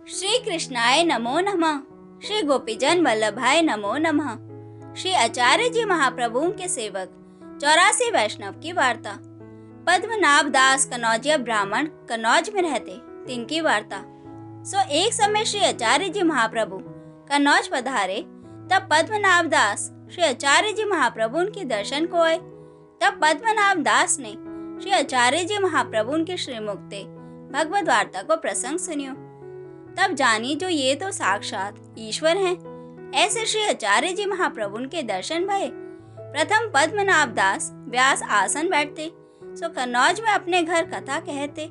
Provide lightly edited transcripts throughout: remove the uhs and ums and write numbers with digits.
श्री कृष्णाय नमो नमः। श्री गोपीजन वल्लभाय नमो नमः। श्री आचार्य जी महाप्रभु के सेवक 84 वैष्णव की वार्ता। पद्मनाभ दास कनौजिया ब्राह्मण कनौज में रहते, तिनकी वार्ता। एक समय श्री आचार्य जी महाप्रभु कनौज पधारे। तब पद्मनाभ दास श्री आचार्य जी महाप्रभु के दर्शन को आए। तब पद्मनाभ दास ने श्री आचार्य जी महाप्रभु के श्रीमुख भगवद वार्ता को प्रसंग सुनियो। तब जानी जो ये तो साक्षात ईश्वर हैं। ऐसे श्री आचार्य जी महाप्रभु के दर्शन भये। प्रथम पद्मनाभ दास व्यास आसन बैठते, सो कन्नौज में अपने घर कथा कहते।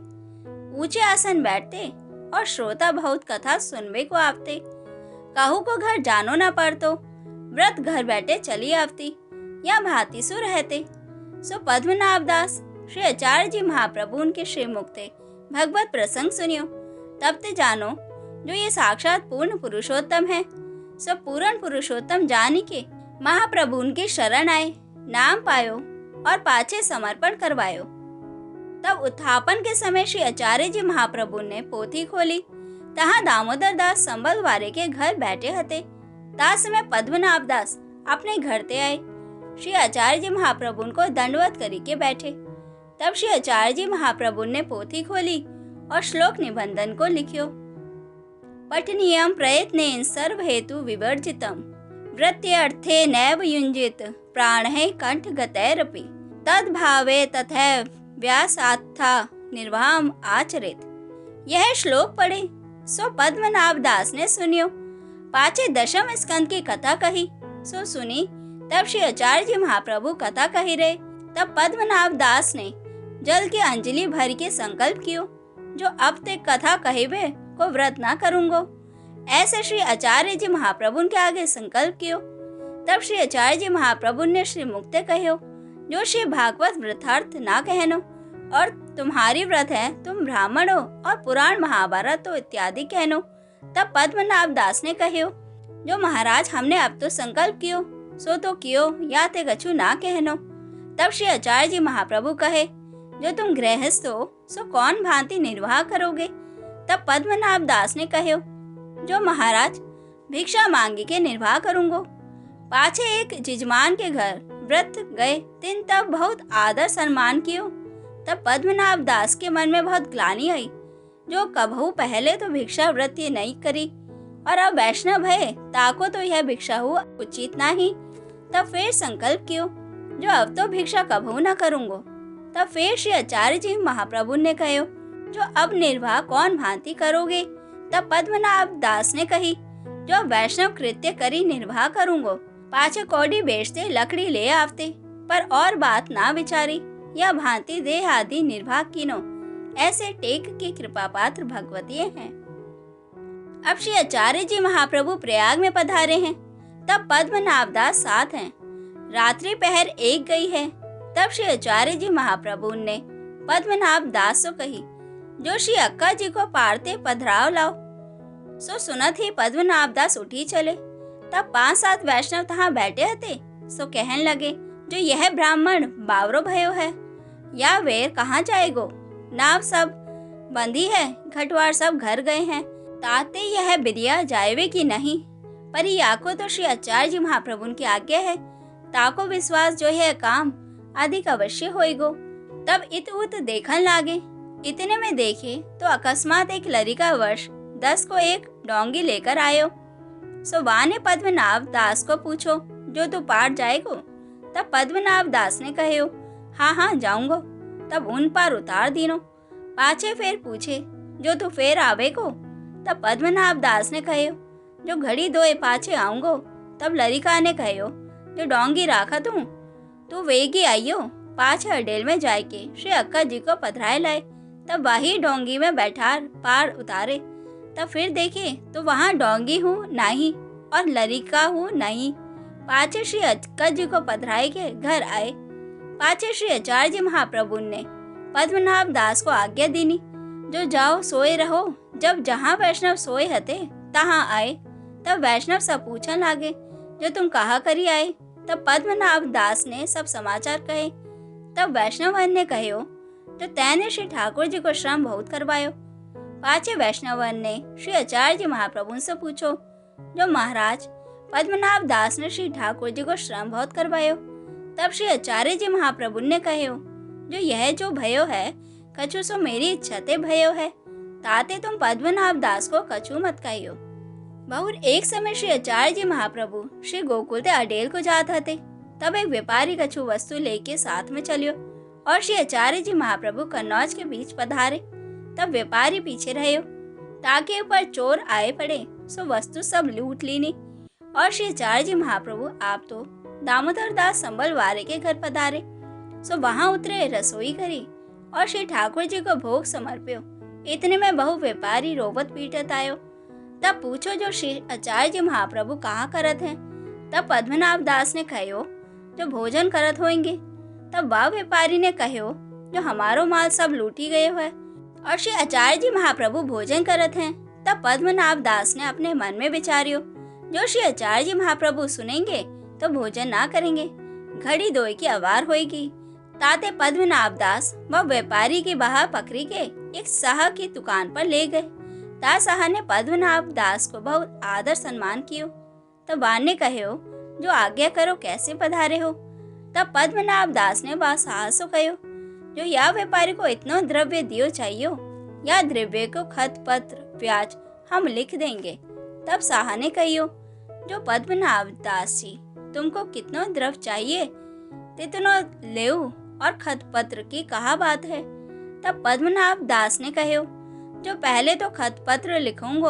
ऊंचे आसन बैठते और श्रोता बहुत कथा सुनवे को आवते। कहू को घर जानो न पड़तो, व्रत घर बैठे चली आवती, या भांति सु रहते। सो पद्मनाभ दास श्री आचार्य जी महाप्रभु के श्रीमुख भगवत प्रसंग सुनियो। तब ते जानो जो ये साक्षात पूर्ण पुरुषोत्तम है। सो पूर्ण पुरुषोत्तम जानी के महाप्रभु उनकी शरण आए, नाम पायो और पाछे समर्पण करवायो। तब उत्थापन के समय श्री आचार्य जी महाप्रभु ने पोथी खोली। तहाँ दामोदर दास संबल वारे के घर बैठे हते। ता समय पद्मनाभ दास अपने घर ते आए। श्री आचार्य जी महाप्रभु को दंडवत करी के बैठे। तब श्री आचार्य जी महाप्रभु ने पोथी खोली और श्लोक निबंधन को लिखियो। पठनीयम प्रयत्नेन सर्व हेतु विवर्जितम, वृत्त्यर्थे नैव युञ्जित प्राणः कंठ गतैरपि, तद्भावे तथैव व्यासात्था निर्वाहम आचरित। यह श्लोक पढ़े सो पद्मनाभ दास ने सुनियो। पाछे दशम स्कंद की कथा कही सो सुनी। तब श्री आचार्य जी महाप्रभु कथा कही रहे। तब पद्मनाभ दास ने जल की अंजलि भर के संकल्प कियो, जो अब तक कथा कहिबे को व्रत ना करूंगो। ऐसे श्री आचार्य जी महाप्रभु के आगे संकल्प कियो। तब श्री आचार्य जी महाप्रभु ने श्री मुक्ते कहो, जो श्री भागवत व्रतार्थ ना कहनो, और तुम्हारी व्रत है तुम ब्राह्मण हो और पुराण महाभारत तो इत्यादि कहनो। तब पद्मनाभ दास ने कहो, जो महाराज हमने अब तो संकल्प कियो सो तो कियो, या ते कछु ना कहनो। तब श्री आचार्य जी महाप्रभु कहे, जो तुम गृहस्थ हो सो कौन भांति निर्वाह करोगे। तब पद्मनाभ दास ने कहो, जो महाराज भिक्षा मांगी के निर्वाह करूंगो। पाछे एक जिजमान के घर व्रत गए, तिन तब बहुत आदर सम्मान कियो। तब पद्मनाभ दास के मन में बहुत ग्लानि आई, जो कभू पहले तो भिक्षा व्रत ये नहीं करी और अब वैष्णव है ताको तो यह भिक्षा हुआ उचित नहीं। तब फिर संकल्प कियो, जो अब तो भिक्षा कभू न करूंगो। तब फिर श्री आचार्य जी महाप्रभु ने कहो, जो अब निर्वाह कौन भांति करोगे। तब पद्मनाभ दास ने कही, जो वैष्णव कृत्य करी निर्वाह करूंगो। पाछे कौड़ी बेचते लकड़ी ले आवते, पर और बात ना विचारी, या भांति देह आदि निर्वाह कीनो। ऐसे टेक की कृपा पात्र भगवती हैं। अब श्री आचार्य जी महाप्रभु प्रयाग में पधारे हैं। तब पद्मनाभ दास साथ हैं। रात्रि पहर 1 गई है। तब श्री आचार्य जी महाप्रभु ने पद्मनाभ दास को कही, जो श्री अक्का जी को पारते पधराव लाओ। सो सुनत ही पद्मनाभ दास उठी चले। तब 5-7 वैष्णव तहाँ बैठे हते। सो कहन लगे, जो यह ब्राह्मण बावरो भयो है, या वेर कहाँ जाएगो। नाव सब बंधी है, घटवार सब घर गए हैं, ताते यह बिरिया जाएवे की नहीं। पर याको तो श्री आचार्य जी महाप्रभु की आज्ञा है, ताको विश्वास जो है काम अधिक अवश्य होएगो। तब इत उत देखन लागे। इतने में देखे तो अकस्मात एक लड़का वर्ष 10 को एक डोंगी लेकर आयो। सो वाह ने पद्मनाभ दास को पूछो, जो तू पार जाएगो। तब पद्मनाभ दास ने कहो, हाँ हाँ जाऊंगो। तब उन पार उतार दीनो। पाछे फिर पूछे, जो तू फिर आवेगो। तब पद्मनाभ दास ने कहो, जो घड़ी दोए पाछे आऊंगो। तब लड़का ने कहो, जो डोंगी राखत हूँ, तू वेगी आइयो। पाछे अडेल में जाए के श्री अक्का जी को पधराए लाए। तब वही डोंगी में बैठा पार उतारे। तब फिर देखे तो वहाँ डोंगी हूँ नहीं और लड़का हूँ नहीं। पाछे श्री अक्का जी को पधराए के घर आए। पाछे श्री आचार्य जी महाप्रभु ने पद्मनाभ दास को आज्ञा दीनी, जो जाओ सोए रहो। जब जहाँ वैष्णव सोए हते तहाँ आए। तब वैष्णव सब पूछन लागे, जो तुम कहाँ करी आए। तब पद्मनाभ दास ने सब समाचार कहे। तब वैष्णव ने कहो, जो तैने श्री ठाकुर जी को श्रम बहुत करवायो। पांचवें वैष्णवन ने श्री आचार्य जी महाप्रभु से पूछो, जो महाराज पद्मनाभ दास ने श्री ठाकुर जी को श्रम बहुत करवायो। तब श्री आचार्य जी महाप्रभु ने कहो, जो यह जो भयो है कछु सो मेरी इच्छा ते भयो है, ताते तुम पद्मनाभ दास को कछु मत कहियो। बहुत एक समय श्री आचार्य जी महाप्रभु श्री गोकुल ते अडेल को जात हते। तब एक व्यापारी कछु वस्तु लेके साथ में चलियो और श्री आचार्य जी महाप्रभु कन्नौज के बीच पधारे। तब व्यापारी पीछे रहो, ताकि ऊपर चोर आए पड़े सो वस्तु सब लूट लीनी। और श्री आचार्य जी महाप्रभु आप तो दामोदर दास संबल वारे के घर पधारे, सो वहां उतरे, रसोई करी और श्री ठाकुर जी को भोग समर्प्यो। इतने में बहु व्यापारी रोवत पीटत आयो। तब पूछो, जो श्री आचार्य जी महाप्रभु कहाँ करत हैं? तब पद्मनाभ दास ने कहो, जो भोजन करत होंगे। तब वह व्यापारी ने कहो, जो हमारो माल सब लूटी गए है और श्री आचार्य जी महाप्रभु भोजन करत हैं। तब पद्मनाभ दास ने अपने मन में विचारियो, जो श्री आचार्य जी महाप्रभु सुनेंगे तो भोजन ना करेंगे, घड़ी दोई की अवार होएगी। ताते पद्मनाभ दास वह व्यापारी की बाह पकड़ी के एक साह की दुकान पर ले गए। ता साह ने पद्मनाभ दास को बहुत आदर सम्मान कियो। तब वान ने कहो, जो आज्ञा करो, कैसे पधारे हो? तब पद्मनाभ दास ने वह साह से कहो, जो या व्यापारी को इतना द्रव्य दियो चाहिए, या द्रव्य को खत पत्र ब्याज हम लिख देंगे। तब साह ने कहियो, जो पद्मनाभ दास जी तुमको कितना द्रव्य चाहिए तितनो लेऊ, और खत पत्र की कहा बात है? तब पद्मनाभ दास ने कहो, जो पहले तो खत पत्र लिखूंगो,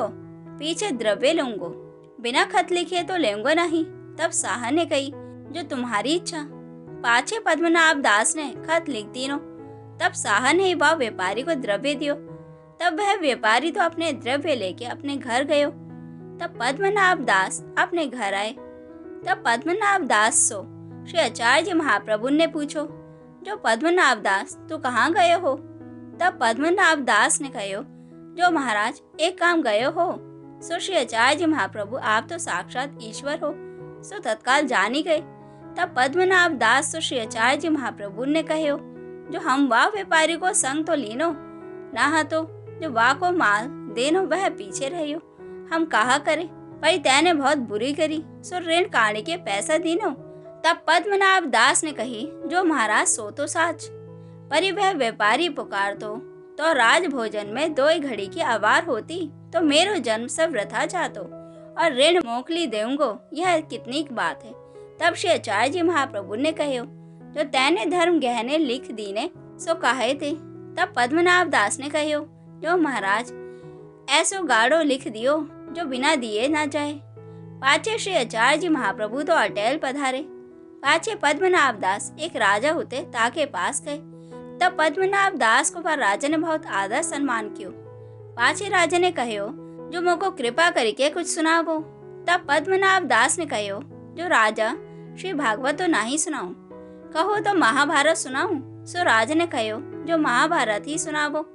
पीछे द्रव्य लूंगो, बिना खत लिखे तो लेंगो नहीं। तब साह ने कही, जो तुम्हारी इच्छा। पाछे पद्मनाभ दास ने खत लिख दिनो। तब साह ने वह व्यापारी को द्रव्य दियो। तब वह व्यापारी तो अपने द्रव्य लेके अपने घर गयो। तब पद्मनाभ दास अपने घर आए। तब पद्मनाभ दास सो श्री आचार्य जी महाप्रभु ने पूछो, जो पद्मनाभ दास तू कहाँ गए हो? तब पद्मनाभ दास ने कहो, जो महाराज एक काम गए हो। सो श्री आचार्य जी महाप्रभु आप तो साक्षात ईश्वर हो, सो तत्काल जान ही गए। तब पद्मनाभ दास सो श्री आचार्य जी महाप्रभु ने कहो, जो हम वाह व्यापारी को संग तो लीनो, ना तो जो वाह को माल देनो वह पीछे रहियो, हम कहा करे, पर तैने बहुत बुरी करी, सो ऋण काढ़ी के पैसा दीनो। तब पद्मनाभ दास ने कही, जो महाराज सो तो साच, पर वह व्यापारी पुकार तो राज भोजन में 2 घड़ी की आवार होती तो मेरो जन्म सब वृथा जातो और ऋण मोकली देऊंगो, यह कितनी बात है। तब श्री आचार्य जी महाप्रभु ने कहो, जो तैने धर्म गहने लिख दीने सो कहे थे। तब पद्मनाभ दास ने कहो, जो महाराज ऐसो गाढ़ो लिख दियो जो बिना दिए ना जाए। पाछे श्री आचार्य जी महाप्रभु तो अटेल पधारे। पाछे पद्मनाभ दास एक राजा होते ताके पास गए। तब पद्मनाभ दास को पर राजा ने बहुत आदर सम्मान कियो। पाछे राजा ने कहो, जो मोको कृपा करके कुछ सुनावो। तब पद्मनाभ दास ने कहो, जो राजा श्री भागवत तो नहीं सुनाऊं, कहो तो महाभारत सुनाऊं। सो राजा ने कहो, जो महाभारत ही सुनावो।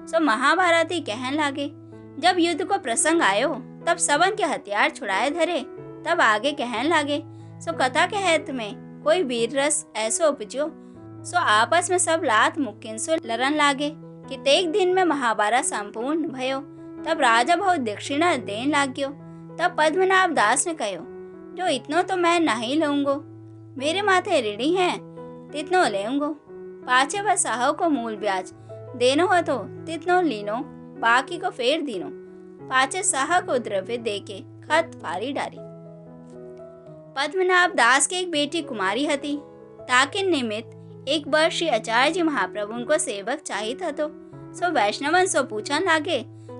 सो महाभारत ही कहन लागे। जब युद्ध को प्रसंग आयो तब सबन के हथियार छुड़ाए धरे। तब आगे कहन लागे, सो कथा के हित में कोई वीर रस ऐसो उपजो, सो आपस में सब लात मुक्किन सो लड़न लागे कि तेक दिन में महाभारत संपूर्ण भयो। तब राजा बहुत दक्षिणा देन लाग्यो। तब पद्मनाभ दास ने कहो, जो इतनो तो मैं नहीं लूंगो, मेरे माथे ऋणी है, तितनो लेऊंगो। पाछे वह साहो को मूल ब्याज देनो हो तो तितनो लीनो, बाकी को फेर दीनो। पाछे साह को द्रव्य देके खत फारी डाली। पद्मनाभ दास की एक बेटी कुमारी हती, ताके निमित्त एक बार श्री आचार्य जी महाप्रभु को सेवक चाहिए था तो सो वैष्णवन सो पूछन लागे।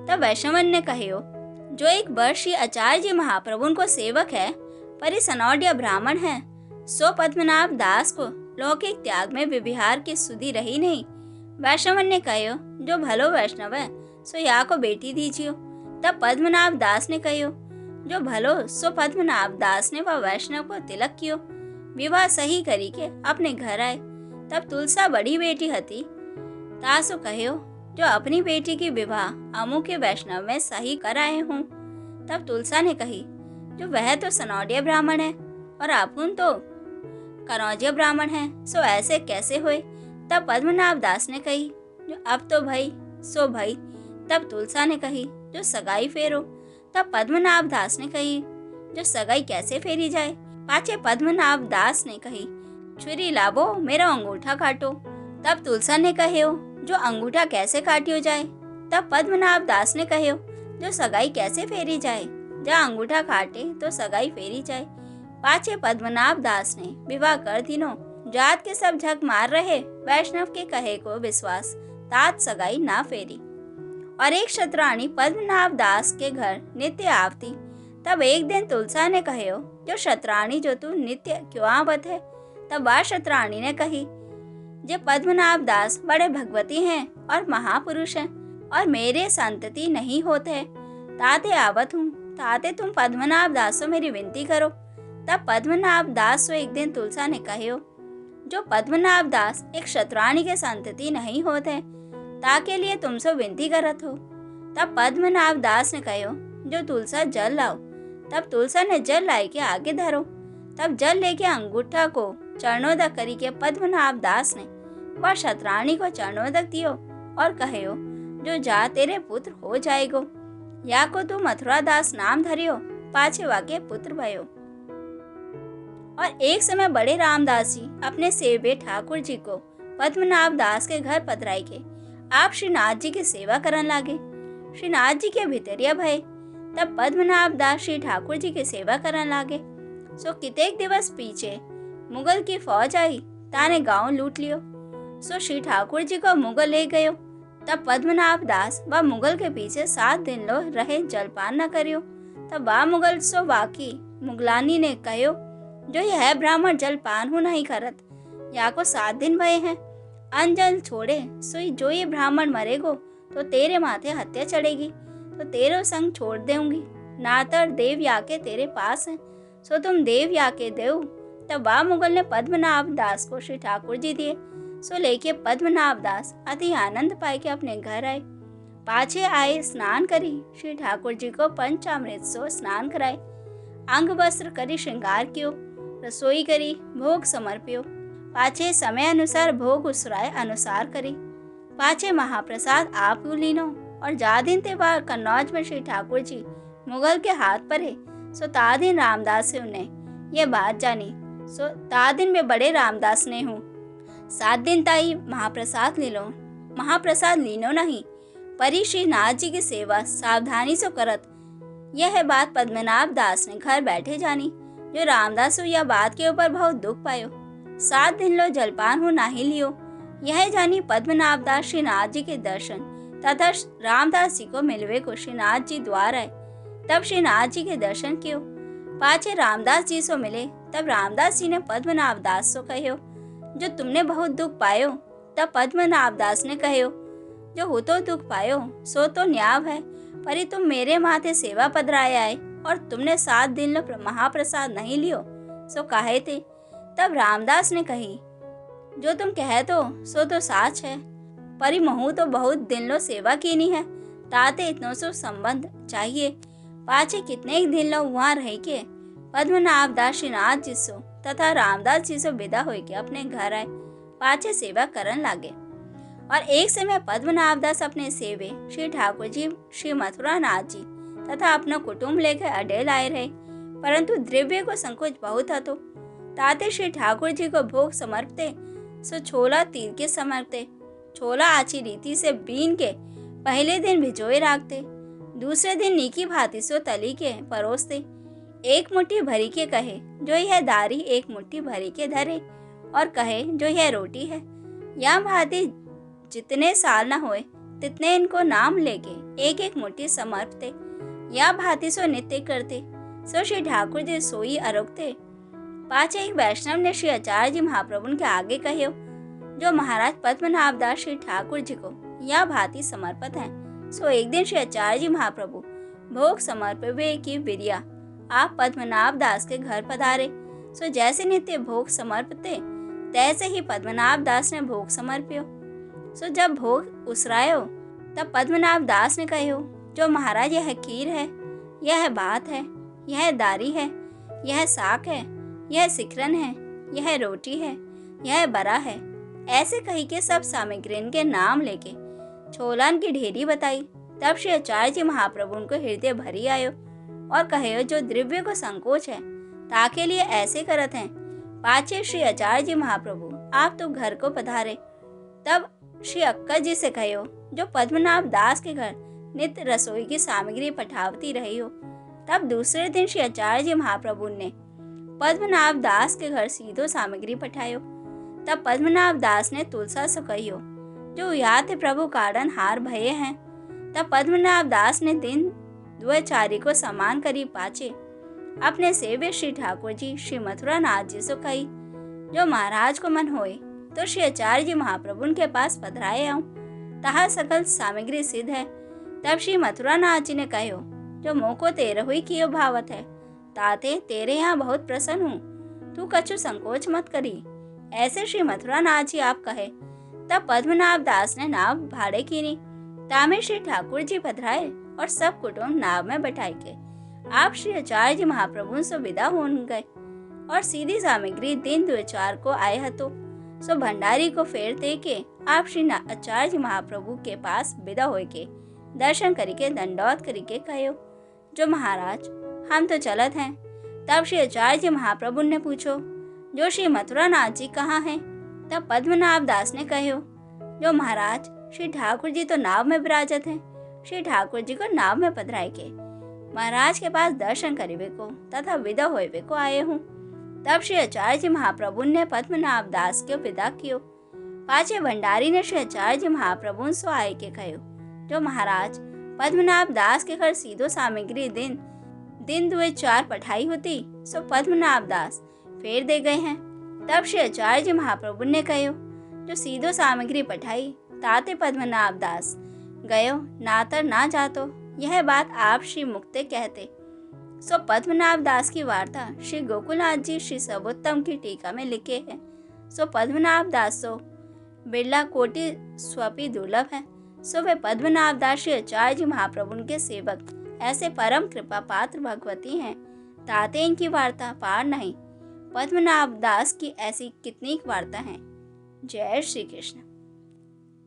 तब वैष्णवन ने कहो, जो एक बार श्री आचार्य जी महाप्रभु को सेवक है पर इस सनौडिया ब्राह्मण है, सो पद्मनाभ दास को लौकिक त्याग में विविहार की सुधि रही नहीं। वैष्णवन ने कहो, जो भलो वैष्णव है सो या को बेटी दीजियो। तब पद्मनाभ दास ने कहो, जो भलो। सो पद्मनाभ दास ने वह वैष्णव को तिलक कियो, विवाह सही करी के अपने घर आए। तब तुलसा बड़ी बेटी हती, तासो कहो, जो अपनी बेटी की विवाह अमु के वैष्णव में सही कराए हूँ। तब तुलसा ने कही, जो वह तो सनौडिया ब्राह्मण है और अपुन तो कनौजिया ब्राह्मण है, सो ऐसे कैसे हुए। तब पद्मनाभ दास ने कही, जो अब तो भाई सो भाई, तब तुलसा ने कही, जो सगाई फेरो। तब पद्मनाभ दास ने कही, जो सगाई कैसे फेरी जाए। पाछे पद्मनाभ दास ने कही, छुरी लावो, मेरा अंगूठा काटो। तब तुलसा ने कहो, जो अंगूठा कैसे काटियो जाए। तब पद्मनाभ दास ने कहो, जो सगाई कैसे फेरी जाए। जा अंगूठा काटे तो सगाई फेरी जाए। पाछे पद्मनाभ दास ने विवाह कर दिनो। जात के सब झक मार रहे, वैष्णव के कहे को विश्वास, तात सगाई ना फेरी। और एक शतरानी पद्मनाभ दास के घर नित्य आवती। तब एक दिन तुलसा ने कहो, जो शतरानी, जो तू नित्य क्यों आवत है। तब वह शतरानी ने कही, जो पद्मनाभ दास बड़े भगवती हैं और महापुरुष हैं, और मेरे संतति नहीं होते, ताते आवत हूँ। ताते तुम पद्मनाभ दास से मेरी विनती करो। तब पद्मनाभ दास से एक दिन तुलसा ने कहो, जो पद्मनाभ दास एक शतरानी के संतति नहीं होते, ताके लिए तुमसे विनती करत हो। तब पद्मनाभ दास ने कहो, जो तुलसा जल लाओ। तब तुलसा ने जल लाई के आगे धरो। तब जल लेके अंगूठा को चरणोदक करी के पद्मनाभ दास ने वह शतरानी को चरणोदक दियो और कहो, जो जा तेरे पुत्र हो जाएगो, या को तू मथुरा दास नाम धरियो, पाछे वाके पुत्र भयो। और एक समय बड़े रामदास जी अपने सेवे ठाकुर जी को पद्मनाभ दास के घर पधराई के आप श्रीनाथ जी की सेवा करन लागे। श्रीनाथ जी के भितरिया भय। तब पद्मनाभ दास श्री ठाकुर जी की सेवा करन लागे। सो कितेक दिवस पीछे मुगल की फौज आई, ताने गांव लूट लियो। सो श्री ठाकुर जी को मुगल ले गयो। तब पद्मनाभ दास व मुगल के पीछे 7 दिन लो रहे, जलपान न करियो। तब वह मुगल सो वाकी मुगलानी ने कहो, जो यह ब्राह्मण जलपान हो नहीं करत, या को 7 दिन भये हैं। अनजल छोड़े सोई, जो ये ब्राह्मण मरेगो तो तेरे माथे हत्या चढ़ेगी, तो तेरो संग छोड़ देऊंगी। नातर देव याके तेरे पास है, सो तुम देव याके देव। तब वह मुगल ने पद्मनाभ दास को श्री ठाकुर जी दिए। सो लेके पद्मनाभ दास अति आनंद पाए के अपने घर आए। पाछे आए, स्नान करी, श्री ठाकुर जी को पंचामृत सो स्नान कराए। अंग वस्त्र करी श्रृंगार कियो, रसोई करी, भोग समर्पियो। पाछे समय अनुसार भोग उसराय अनुसार करी। पाछे महाप्रसाद आप लीनो। और जा दिन ते बार कन्नौज में श्री ठाकुर जी मुगल के हाथ पर है। सो ता दिन रामदास से उन्हें ये बात जानी। सो ता दिन में बड़े रामदास ने हूँ 7 दिन ताई महाप्रसाद ले लो। महाप्रसाद लीनो नहीं, परी श्रीनाथ जी की सेवा सावधानी से करत। यह बात पद्मनाभ दास ने घर बैठे जानी। जो रामदास यह बात के ऊपर बहुत दुख पायो। 7 दिन लो जलपान हो नाही लियो। यह जानी पद्मनाभ दास श्रीनाथ जी के दर्शन तथा रामदास जी को मिलवे को श्रीनाथ जी द्वार आए। तब श्रीनाथ जी के दर्शन कियो। पाछे रामदास जी से मिले। तब रामदास जी ने पद्मनाभ दास से कहो, जो तुमने बहुत दुख पायो। तब पद्मनाभ दास ने कहो, जो हो तो दुख पायो सो तो न्याव है, परी तुम मेरे माथे सेवा पधराए आए और तुमने 7 दिन लो महाप्रसाद नहीं लियो, सो काहे थे। तब रामदास ने कही, जो तुम कहे सो तो साच है, परी महू तो बहुत दिन लो सेवा कीनी है, ताते इतनो सो संबंध चाहिए। पाछे कितने दिन लो वहाँ रह के पद्मनाभ दास श्रीनाथ जी सो तथा रामदास जी से विदा हो के अपने घर आए। पाछे सेवा करन लागे। और एक समय पद्मनाभ दास अपने सेवे श्री ठाकुर जी, श्री मथुरा नाथ जी तथा अपना कुटुंब लेकर अडेल आए रहे, परंतु द्रव्य को संकोच बहुत था। तो ताते श्री ठाकुर जी को भोग समर्पते, सो छोला तीर के समर्पते। छोला आची रीति से बीन के पहले दिन भिजोए रखते, दूसरे दिन नीकी भांति सो तली के परोसते। एक मुट्ठी भरी के कहे, जो यह दारी, एक मुट्ठी भरी के धरे और कहे, जो यह रोटी है। या भांति जितने साल न होए तितने इनको नाम लेके एक एक मुट्ठी समर्पते। या भांति सो नित्य करते। सो श्री ठाकुर जी सोई अरोगते। पाछे एक वैष्णव ने श्री आचार्य जी महाप्रभु के आगे कहो, जो महाराज पद्मनाभ दास श्री ठाकुर जी को या भांति समर्पित हैं। सो एक दिन श्री आचार्य जी महाप्रभु भोग समर्पवे की विरिया आप पद्मनाभ दास के घर पधारे। सो जैसे नित्य भोग समर्पते, तैसे ही पद्मनाभ दास ने भोग समर्पियो। सो जब भोग उसरायो, तब पद्मनाभ दास ने कहो, जो महाराज यह खीर है, यह बात है, यह दारी है, यह साग है, यह सिकरन है, यह रोटी है, यह बरा है। ऐसे कही के सब सामग्री के नाम लेके छोलन की ढेरी बताई। तब श्री आचार्य जी महाप्रभु उनको हृदय भरी आयो और कहो जो द्रव्य को संकोच है ताके लिए ऐसे करत हैं। पाछे श्री आचार्य जी महाप्रभु आप तो घर को पधारे। तब श्री अक्का जी से कहो जो पद्मनाभ दास के घर नित्य रसोई की सामग्री पठावती रही हो। तब दूसरे दिन श्री आचार्य जी महाप्रभु ने पद्मनाभ दास के घर सीधो सामग्री पठायो। तब पद्मनाभ दास ने तुलसा से कहियो जो या थे प्रभु कारण हार भये हैं। तब पद्मनाभ दास ने दिन द्वैचारी को समान करी पाचे अपने सेव्य श्री ठाकुर जी श्री मथुरा नाथ जी से कही जो महाराज को मन होए तो श्री आचार्य जी महाप्रभु उनके पास पधराए आऊं तहा सकल सामग्री सिद्ध है। तब श्री मथुरा नाथ जी ने कहो जो मोको तेरे हुई कियो भावत है ताते तेरे यहाँ बहुत प्रसन्न हूँ, तू कछु संकोच मत करी। ऐसे श्री मथुरा नाथ जी आप कहे। तब पद्मनाभ दास ने नाव भाड़े कीनी। तामे श्री ठाकुर जी पधराए और सब कुटुंब नाव में बैठाए के आप श्री आचार्य जी महाप्रभु से विदा हो गए और सीधी सामग्री दिन द्वैचार को आए हतो। सो भंडारी को फेर दे के आप श्री आचार्य जी महाप्रभु के पास विदा होए के दर्शन करके दंडौत करके कहो जो महाराज हम तो चलत हैं। तब श्री आचार्य जी महाप्रभु ने पूछो जो श्री मथुरा नाथ जी कहाँ हैं। तब पद्मनाभ दास ने कहो जो महाराज श्री ठाकुर जी तो नाव में विराजत हैं। श्री ठाकुर जी को नाव में पधराए के महाराज के पास दर्शन करीबे को तथा विदा होए को आए हूँ। तब श्री आचार्य जी महाप्रभु ने पद्मनाभ दास को विदा कियो। पाछे भंडारी ने श्री आचार्य जी महाप्रभु सो आए के कहो जो महाराज पद्मनाभ दास के घर सीधो सामग्री दिन द्वैचार पठाई होती सो पद्मनाभ दास फेर दे गए हैं। तब श्री आचार्य जी महाप्रभु ने कहो जो सीधो सामग्री पठाई ताते पद्मनाभ दास गयो नातर ना जातो। यह बात आप श्री मुक्ते कहते। सो पद्मनाभ दास की वार्ता श्री गोकुलनाथ जी श्री सर्वोत्तम की टीका में लिखे हैं। सो पद्मनाभ दास सो बिरला कोटि स्वपी दुर्लभ है। सो वे पद्मनाभ दास श्री आचार्य जी महाप्रभु के सेवक ऐसे परम कृपा पात्र भगवती हैं ताते इनकी वार्ता पार नहीं। पद्मनाभ दास की ऐसी कितनी वार्ता है। जय श्री कृष्ण।